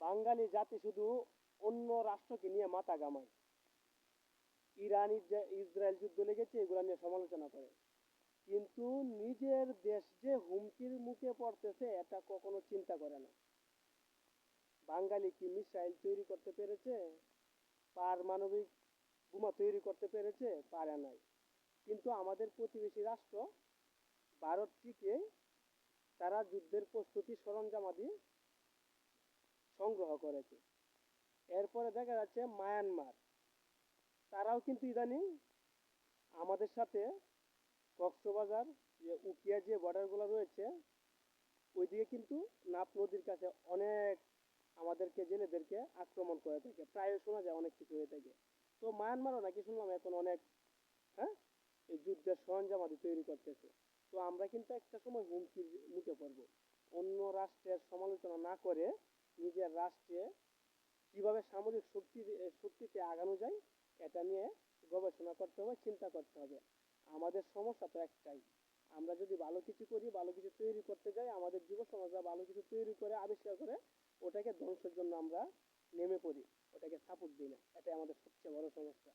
বাঙালি জাতি শুধু অন্য রাষ্ট্রকে নিয়ে মাথা ঘামায়। ইরান ইসরায়েল যুদ্ধ লেগেছে, এগুলো নিয়ে সমালোচনা করে, কিন্তু নিজের দেশ যে হুমকির মুখে পড়তেছে এটা কখনো চিন্তা করে না। বাঙালি কি মিসাইল তৈরি করতে পেরেছে? পারমাণবিক বোমা তৈরি করতে পেরেছে? পারে নাই। কিন্তু আমাদের প্রতিবেশী রাষ্ট্র ভারতটিকে তারা যুদ্ধের প্রস্তুতি সরঞ্জামাদি সংগ্রহ করেছে। এরপরে দেখা যাচ্ছে মায়ানমার, তারাও কিন্তু ইদানিং আমাদের সাথে কক্সবাজার যে উখিয়া যে বর্ডারগুলো রয়েছে ওইদিকে কিন্তু নাফ নদীর কাছে অনেক আমাদেরকে জেলেদেরকে আক্রমণ করে থাকে, প্রায় শোনা যায় অনেক কিছু হয়ে থাকে। তো মায়ানমারও নাকি শুনলাম এখন অনেক, হ্যাঁ, এই যুদ্ধের সরঞ্জামাদি তৈরি করতেছে। তো আমরা কিন্তু একটা সময় হুমকির মুখে পড়বো। অন্য রাষ্ট্রের সমালোচনা না করে নিজের রাষ্ট্রে কিভাবে সামরিক শক্তিতে আগানো যায় এটা নিয়ে গবেষণা করতে হবে, চিন্তা করতে হবে। আমাদের সমস্যা তো একটাই, আমরা যদি ভালো কিছু করি, ভালো কিছু তৈরি করতে যাই, আমাদের যুব সমাজরা ভালো কিছু তৈরি করে আবিষ্কার করে ওটাকে ধ্বংসের জন্য আমরা নেমে পড়ি, ওটাকে সাপোর্ট দিই না। এটাই আমাদের সবচেয়ে বড় সমস্যা।